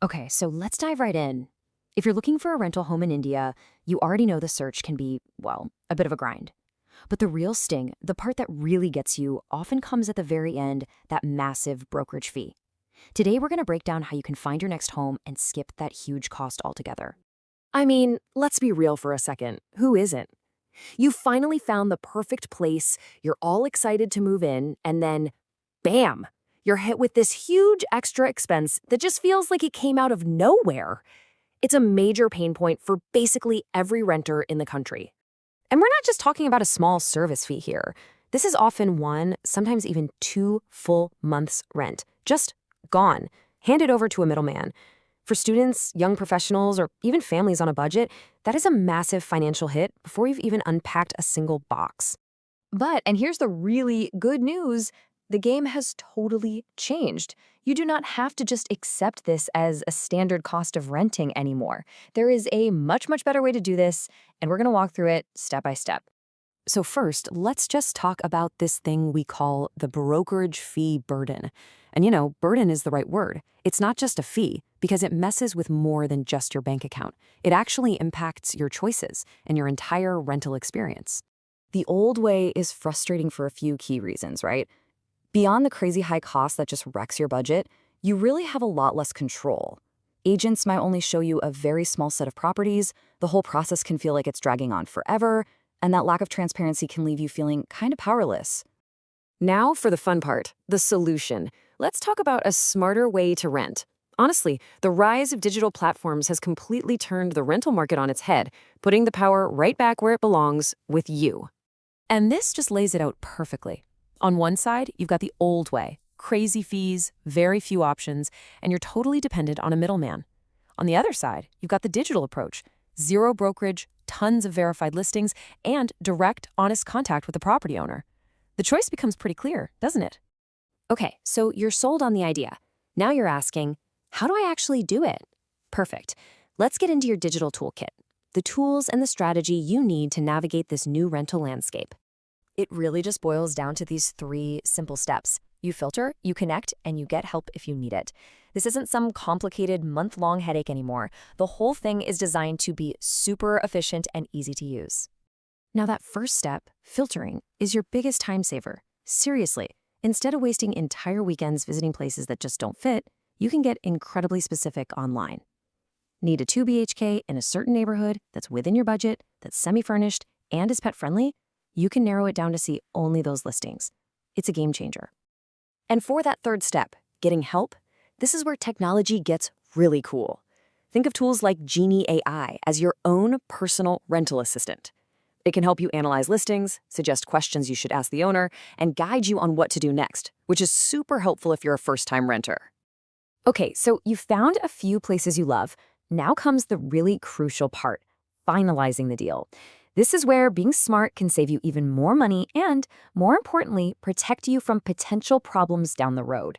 Okay, so let's dive right in. If you're looking for a rental home in India, you already know the search can be, well, a bit of a grind. But the real sting, the part that really gets you, often comes at the very end, that massive brokerage fee. Today, we're going to break down how you can find your next home and skip that huge cost altogether. I mean, let's be real for a second. Who isn't? You finally found the perfect place, you're all excited to move in, and then, bam, you're hit with this huge extra expense that just feels like it came out of nowhere. It's a major pain point for basically every renter in the country. And we're not just talking about a small service fee here. This is often one, sometimes even 2 full months' rent, just gone, handed over to a middleman. For students, young professionals, or even families on a budget, that is a massive financial hit before you've even unpacked a single box. And here's the really good news, the game has totally changed. You do not have to just accept this as a standard cost of renting anymore. There is a much, much better way to do this, and we're going to walk through it step by step. So first, let's just talk about this thing we call the brokerage fee burden. And burden is the right word. It's not just a fee, because it messes with more than just your bank account. It actually impacts your choices and your entire rental experience. The old way is frustrating for a few key reasons, right? Beyond the crazy high cost that just wrecks your budget, you really have a lot less control. Agents might only show you a very small set of properties, the whole process can feel like it's dragging on forever, and that lack of transparency can leave you feeling kind of powerless. Now for the fun part, the solution. Let's talk about a smarter way to rent. Honestly, the rise of digital platforms has completely turned the rental market on its head, putting the power right back where it belongs, with you. And this just lays it out perfectly. On one side, you've got the old way, crazy fees, very few options, and you're totally dependent on a middleman. On the other side, you've got the digital approach, zero brokerage, tons of verified listings, and direct, honest contact with the property owner. The choice becomes pretty clear, doesn't it? Okay, so you're sold on the idea. Now you're asking, how do I actually do it? Perfect. Let's get into your digital toolkit, the tools and the strategy you need to navigate this new rental landscape. It really just boils down to these 3 simple steps. You filter, you connect, and you get help if you need it. This isn't some complicated month-long headache anymore. The whole thing is designed to be super efficient and easy to use. Now that first step, filtering, is your biggest time saver. Seriously, instead of wasting entire weekends visiting places that just don't fit, you can get incredibly specific online. Need a 2 BHK in a certain neighborhood that's within your budget, that's semi-furnished, and is pet-friendly? You can narrow it down to see only those listings. It's a game changer. And for that third step, getting help, this is where technology gets really cool. Think of tools like Genie AI as your own personal rental assistant. It can help you analyze listings, suggest questions you should ask the owner, and guide you on what to do next, which is super helpful if you're a first-time renter. Okay, so you've found a few places you love. Now comes the really crucial part, finalizing the deal. This is where being smart can save you even more money and, more importantly, protect you from potential problems down the road.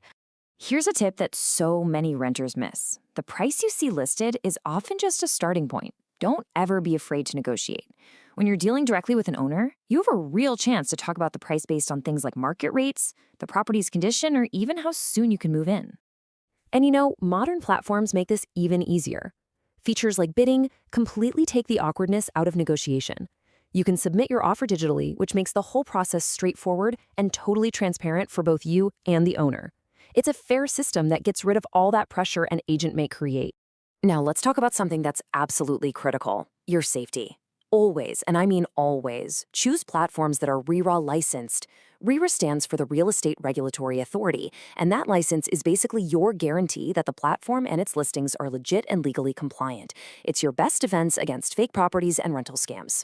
Here's a tip that so many renters miss. The price you see listed is often just a starting point. Don't ever be afraid to negotiate. When you're dealing directly with an owner, you have a real chance to talk about the price based on things like market rates, the property's condition, or even how soon you can move in. And modern platforms make this even easier. Features like bidding completely take the awkwardness out of negotiation. You can submit your offer digitally, which makes the whole process straightforward and totally transparent for both you and the owner. It's a fair system that gets rid of all that pressure an agent may create. Now let's talk about something that's absolutely critical, your safety. Always, and I mean always, choose platforms that are RERA licensed. RERA stands for the Real Estate Regulatory Authority, and that license is basically your guarantee that the platform and its listings are legit and legally compliant. It's your best defense against fake properties and rental scams.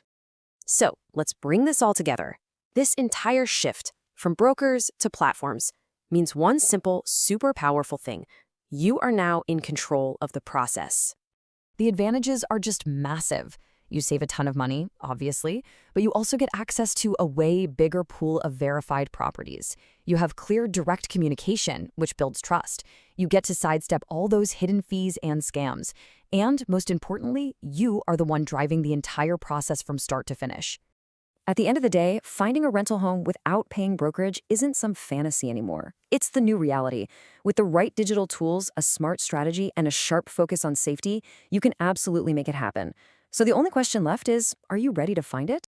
So let's bring this all together. This entire shift, from brokers to platforms, means one simple, super powerful thing. You are now in control of the process. The advantages are just massive. You save a ton of money, obviously, but you also get access to a way bigger pool of verified properties. You have clear, direct communication, which builds trust. You get to sidestep all those hidden fees and scams. And most importantly, you are the one driving the entire process from start to finish. At the end of the day, finding a rental home without paying brokerage isn't some fantasy anymore. It's the new reality. With the right digital tools, a smart strategy, and a sharp focus on safety, you can absolutely make it happen. So the only question left is, are you ready to find it?